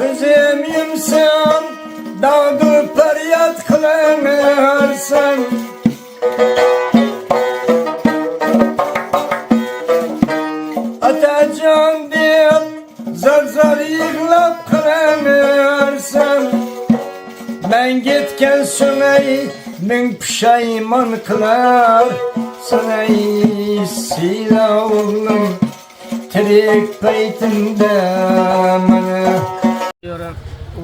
Gözüm yumsam dağdı feryat kılanırsan. Atacan deyip zar zar yığlap kılanırsan. Ben gitken söney min pişayman kılar. Sana sila oğlum tirik peytinde bana.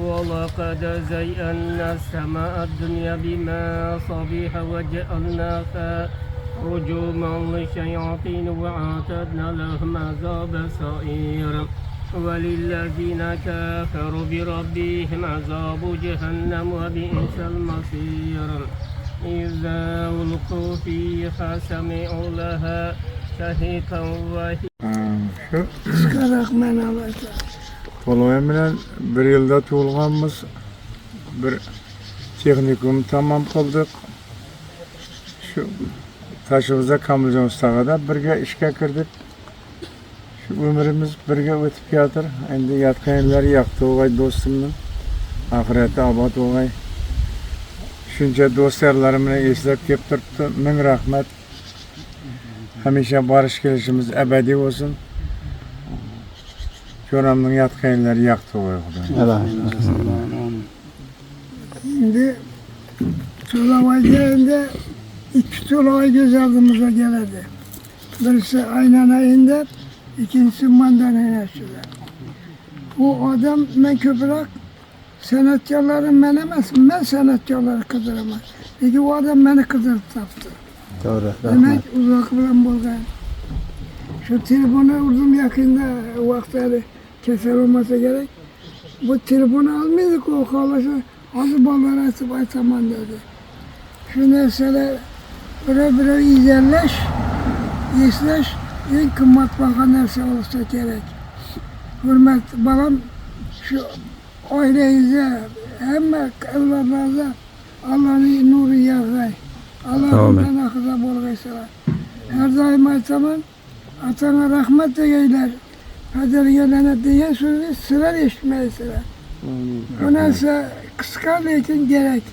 ولقد زينا السماء الدنيا بمصابيح وجعلناها رجوما للشياطين وأعتدنا لهم عذاب السعير وللذين كفروا بربهم عذاب جهنم وبئس المصير إذا ألقوا فيها سمعوا لها شهيقا وهي Tolg'an bilan bir yilda to'lganmiz. Bir texnikum tamom qildik. Shu Taşımızda Kamiljon ustag'ada birga ishga kirdik. Shu umrimiz birga o'tib keldi. Endi yatqanlar yoqdi o'g'ay do'stimning. Oxirati obod o'g'ay. Shuncha do'stlarim bilan eslab kelib turibdi. Ming rahmat. Hamisha borish kelishimiz abadiy bo'lsin. Jo'ramning yatqanlari yoqdi o'g'ay Xudo. Şimdi Çolabay geldi, iki Çolabay göz aldığımıza geldi. Birisi Aynana indi, ikincisi Mandalina sürer. O adam ben köpürek sanatçıların ben emezim, ben sanatçıları kızdıramaz. Peki o adam beni kızdırıp taptı. Doğru. Demek uzak bilen bulgan. Şu telefonu vurdum yakında vakitleri keser olmasa gerek. Bu telefonu almaydık o kalası. Azı balları atıp aytaman dedi. Şu nesneler bire izlerleş, izleş, en kımmat bakan nerse olursa gerek. Hürmet balam şu ailenize, hem evlatlarınıza Allah'ın nuru yağay. Allah'ın penakıza bol gaysalar. Her daim aytaman, atana rahmet de geyler. Kaderine lanet diye sözü sırar eşitmeyi sırar. Ondansa kıskan için gerek.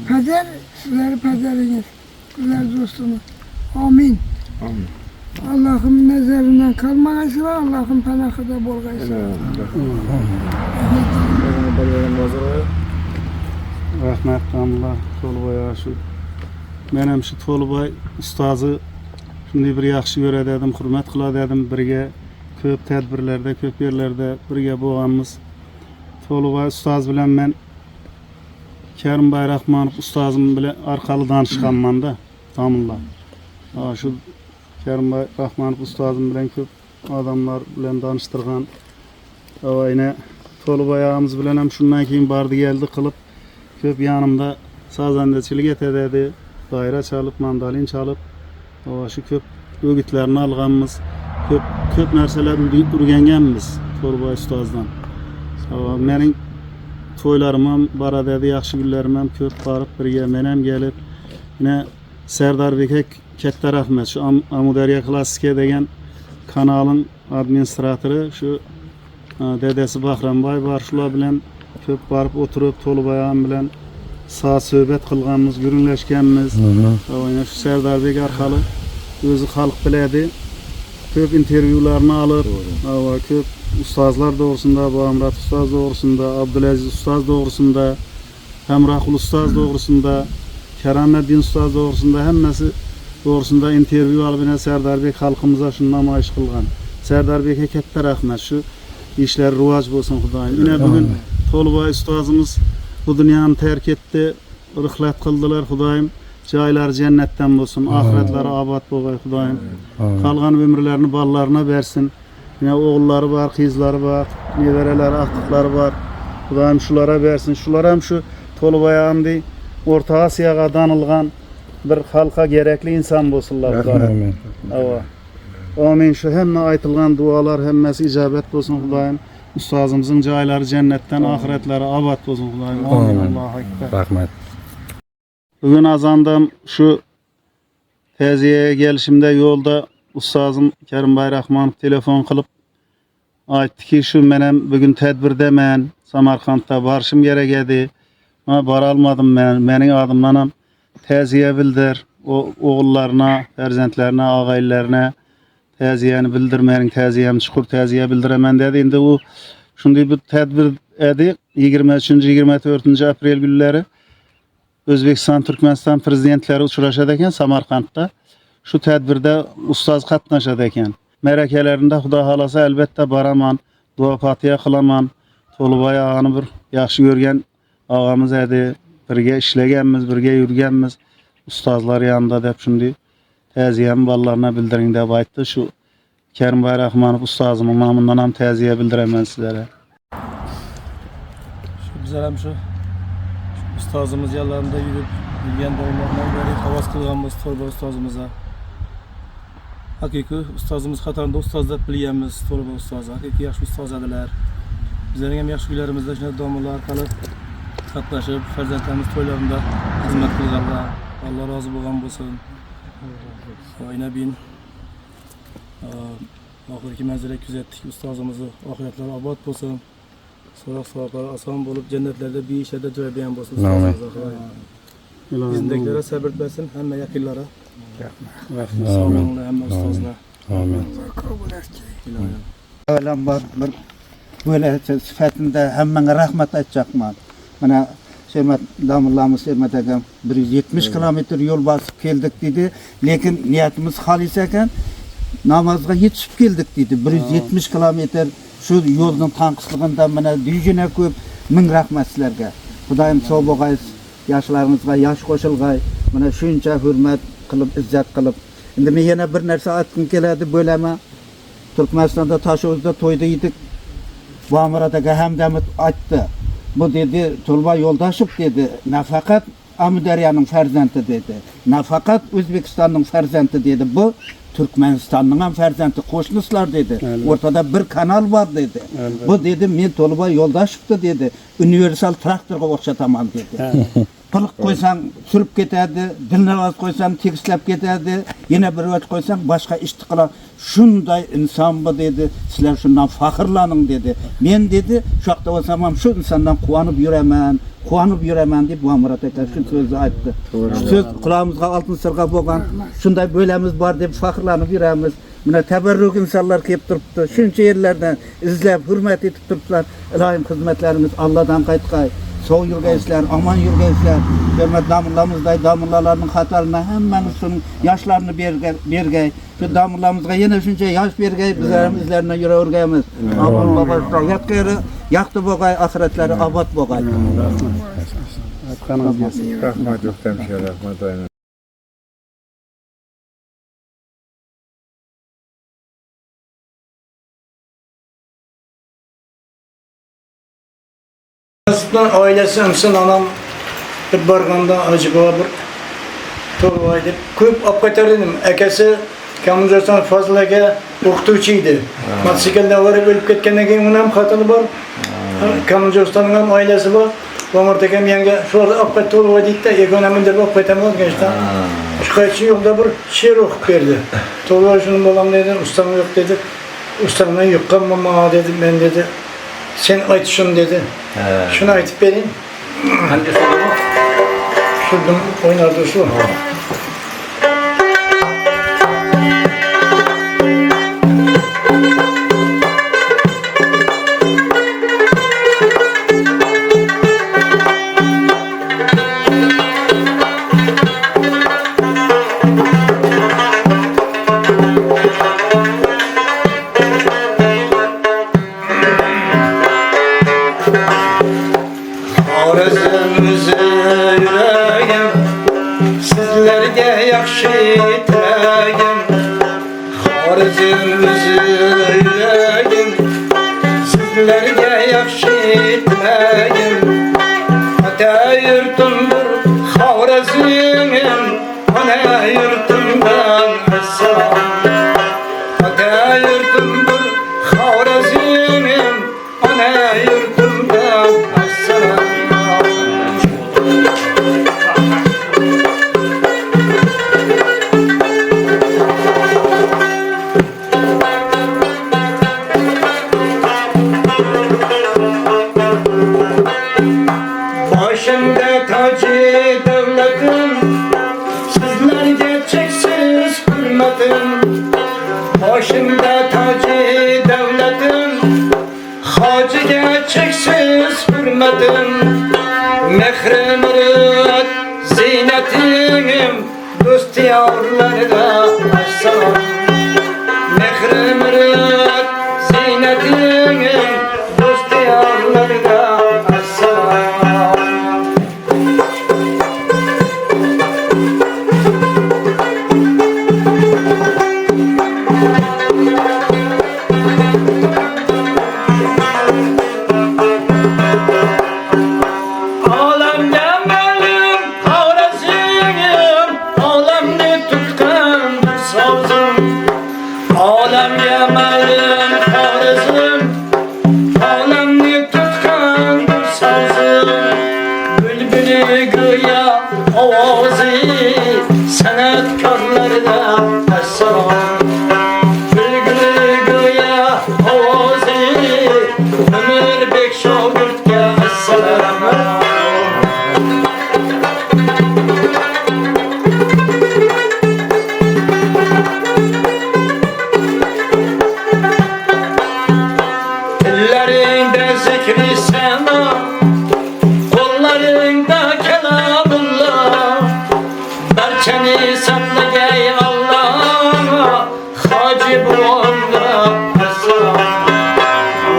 Kader sizler kaderiniz. Sizler dostumuz. Amin. Amin. Allah'ın nezerinden kalmayasın, Allah'ın panahı da bol gaysın. Rahmet Allah Tolubay aşu. Benim şu Tolubay ustazı şimdi bir yaxşı göre dedim, hürmet kıla dedim birge. Köp tedbirlerde, köp yerlerde birge boğanımız. Tolubay ustaz bilen ben Kerim Bayrakmanov ustazım bilen arkalı danışkanman da tamamla. Şu Kerim Bayrakmanov ustazım bilen köp adamlar bilen danıştırgan. Yine Tolubay ağamız bilen hem şundan keyin bardı geldi kılıp köp yanımda sazandaçılık etedi. Daire çalıp, mandalin çalıp şu köp ögütlerini alganımız. Köp narsalar urgengenmiz Tolubay ustazdan. Mening to'ylarim barada yaxshi kunlarim ham ko'p borib birga men ham kelib yine Serdar Beka katta rahmat shu Amudaryo Klassika degan kanalning administratori shu dedesi Bahramboy bor shular bilan ko'p borib o'tirib Tolubay ham bilan soat suhbat qilganmiz, gurunglashganmiz. Shu Serdar Beka orqali o'zi xalq biladi. Köp intervyularını alır, köp ustazlar doğrusunda, Amrat Ustaz doğrusunda, Abdülaziz Ustaz doğrusunda, Hemrahul Ustaz doğrusunda, Kerameddin Ustaz doğrusunda, hemmesi doğrusunda intervyu alıp Serdar Bek halkımıza şunu namayış kılgan. Serdar Bek'e katta rahmet, şu işler ruvaj bolsun Xudayım. Yine bugün Tolubay Ustazımız bu dünyanı terk etti, rıhlat kıldılar Xudayım. Caylar cennetten olsun, ahiretleri abad bolgay Xudayım. Kalgan ömürlerini ballarına versin. Yine oğulları var, kızları var, nevereleri, aktıkları var. Xudayım şulara versin. Şular hem şu Tolubay ağamdi, Orta Asya'ya danılgan bir halka gerekli insan bolsunlar Xudayım. Amin. Şu hemme aytılgan dualar hemmesi icabet bolsun Xudayım. Ustazımızın cayları cennetten, ahiretleri abad bolsun Xudayım. Amin. Allahu ekber. Rahmet. Bugün azandım şu teziyeye gelişimde yolda ustazım Kerim Bayrakmanov telefon kılıp aytdı ki şu menem bugün tedbirde men Samarkandda barışım gerek edi. Ama bara almadım ben. Benim adımdan təziyə bildir. O oğullarına, ferzentlerine, ağaylarına təziyəni bildirmeyin, təziyəm çukur təziyə bildirəmən dedi. İndi o şunday bir tədbir edik. 23-24 aprel günleri Özbekistan, Türkmenistan prezidentleri uçuraşadayken Samarkandda şu tədbirdə ustaz qatnaşadayken. Mərəkələrində Xuda halasa elbette baraman, dua patiya kılaman. Tolubay ağanı bir yaxşı görgen ağamız edi. Birge işlegenmiz, birge yürgenmiz. Ustazlar yanında dep şunday təziyəmi ballarına bildirin dep aytdı. Şu Kerim Bayrakmanov ustazımın namından ham təziyə bildirəmən sizlere. Bizler hem şu ustazımız yalarında yürüp bilgen doğumlarından beri havas kılganımız Tolba ustazımıza. Hakiki ustazımız Katar'ında ustazlar biliyemiz Tolba ustazı. Hakiki yaşlı ustaz ediler. Bizlerin hem yaşlı günlerimizde şimdi doğumlar kalıp katlaşıp ferzentlerimiz toylarında hizmet kılganlar. Allah razı olsun. Ayna bin ahirki menzile küzettik ustazımızı. Ahiretler abad olsun. Sorak asan bulup cennetlerde bir işe de cevablayan olsun. Bizimdekilere sabır versin hem yakınlara. Sağlıklı hem ustazlar. Amin. Öyle var bir böyle sıfatında hemen rahmet edecekman. Bana Sermet damırlamız Sermet Agam 170 kilometre yol basıp geldik dedi. Lekin niyetimiz halis ekan namazga yetişip geldik dedi. 170 kilometre şu yolun tankısılığında bana düjüne köp ming rahmet sizlerge. Xudayım sağ bolğay, yaşlarınızga yaş qoşulgay. Bana şuncha hürmet kılıp, izzet kılıp. Endi men yana bir narsa aytgim keladi bo'lama. Türkmenistan'da Taşovuz'da toyda yedik. Bu Amiradaga hamdamit aytdı. Bu dedi, Tolba Yoldaşov dedi, nafakat Amudaryanın ferzenti dedi. Nafakat Özbekistan'ın ferzenti dedi. Bu Türkmenistan'ın ham ferzenti, qo'shnislar dedi. Ortada bir kanal var dedi. Bu dedi, men Tolba Yoldashov'du dedi. Universal traktorga o'xshataman dedi. Pılık koysan sürüp ketadi, dinlavaz koysan tekislep ketadi, yine bir vaç koysan başka işti kılan. Şunday insan bu dedi, sizler şundan fakirlanın dedi. Men dedi, şu akta olsam şu insandan kuanıp yüremen deyip bu Murat Eka şu sözü aytdı. Şu söz kulağımızga altın sırga boğan, şunday böylemiz var deyip fakirlanıp yüremiz. Buna teberrük insanlar kep turuptu. Şunca yerlerden izlep, hürmet etip turuplar. İlahim hizmetlerimiz Allah'dan kayıtkay. Soğuk yürgeysler, aman yürgeysler, görmet damırlamızday damırlalarının hatarına hemen şunun yaşlarını bergey. Şu damırlamızga yine şunca yaş bergey, bizlerim izlerine yürü örgeyimiz. Aman babasına yat gayrı, yaktı boğay, ahiretleri abad boğay. Rahmet yok demişler, rahmet aynen. Ailesi ımsın anam bir barganda acı baba bir Tolvay deyip köp apkatardım. Ekesi Kamuzarsan Fazıl Eke okutuvçuydu. Matsikelde varıp ölüp ketkenden keyin onun hem katılı var. Kamuzarsan'ın hem ailesi var. Bamartekem yenge şurada apkat Tolvay deyip de ekonominde bir apkatam var gençten. Şikayetçi yolda bir şiir okup verdi. Tolvay şunun babam dedi, ustam yok dedi. Ustamdan yıkanmama dedim ben dedi. Sen ayt şunu dedi. Şunu aytıp vereyim. Hangisi o? Şuradan oynardı şu. Arızımızı yüreğim sizlerge yakşı tiləgim. Arızımızı yüreğim sizlerge yakşı tiləgim. Ata yurtumdur Xorazmim, ana yurtumdan assalam. Ata yurtumdur Xorazmim, ana yurtumdan assalam. Sizge çeksiz hürmetim, mehremerit ziynetim, dost yavrularda assalam. Mehremerit ziynetim, dost yavrularda assalam. Alem gemelim, havrezinim, alemni tutkan bir sazım. Alem gemelim, havrezim, alemni tutkan bir sazım. Bülbülü güya avazı, sanatkarlarda esselam. Bülbülü güya avazı, ömür bek şagirtke esselam. Ellerinde zikri sena, kollarında kelamullah. Berçeni sakla gey Allah'a, hacı bu anda esselam.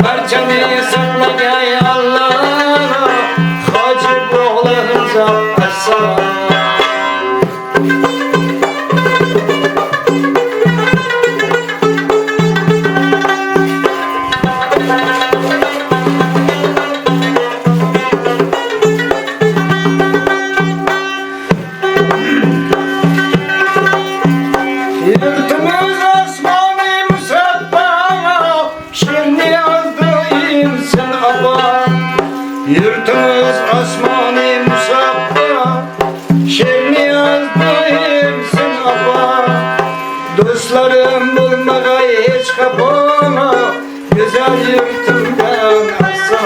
Berçeni sakla gey Allah'a, hacı bu anda esselam. Yurtumuz osmani musabba, şiirini yazdı insan abba. Yurtumuz osmani musabba, şiirini yazdı insan abba. Dostlarım bulmağa hiç kapama, güzel yurtumdan asla.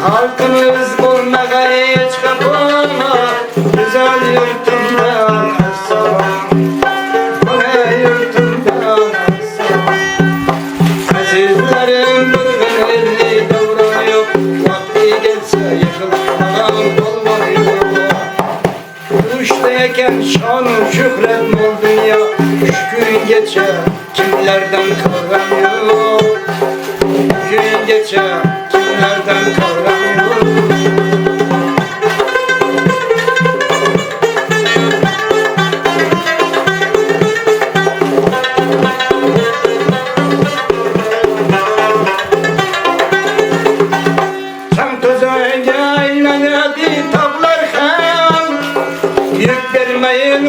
Halkımız bulmağa hiç kapama, güzel yurtumdan asla. Azizlerim bir elli davran yok, vakti gelse yıkılmadan olmaz yok. Düşteyken şanı şöhret mol dünya, gün geçe kimlerden kavram yok. Gün geçe kimlerden kavram yok.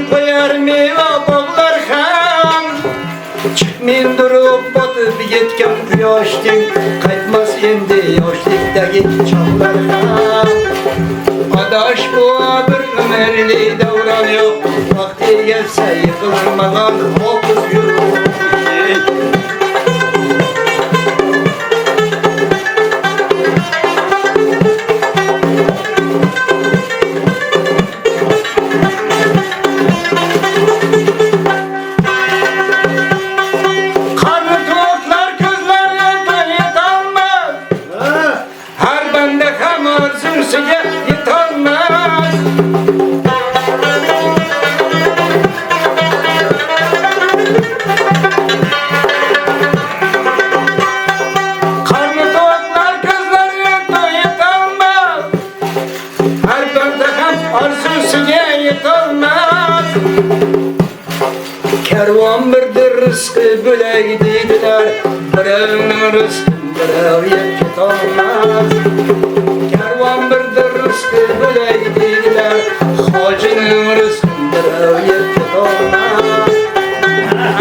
Koyar meyve bağlar ham. Çıkmayın durup batıp yetken kuyoştin, kaytmaz endi yoshlikdagi çağlar ham. Adaş bu bir ömerli davran yok, vakti gelse yıkılmadan hopuz yürü. Kervan birdir rızkı böleydiler, birevinin rızkı birev yetket olmaz. Kervan birdir rızkı böleydiler, hacının rızkı birev yetket olmaz.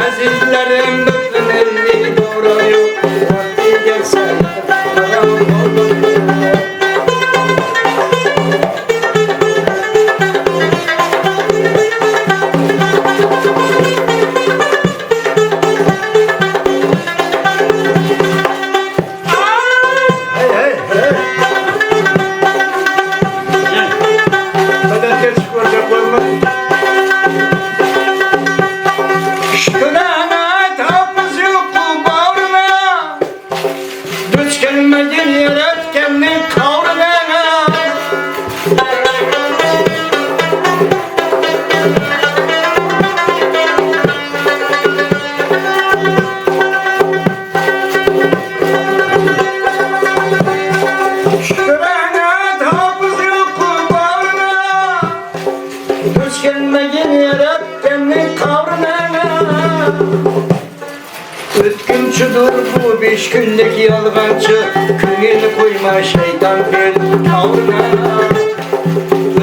Azizlerim bütün elli doğru yok, vakti gelse yıkılmadan olur. Şükürana hafız yok bağrına, düz gelmegin yarattemnin kavrına. Ötkünçüdür bu 5 günlük yalgancı, köngel koyma şeytan bel tavrına.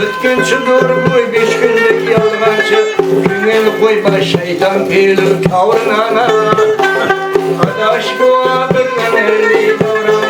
Ötkünçüdür bu 5 günlük yalgancı, köngel koyma şeytan bel tavrına. Adaş bu abirlen elli davran,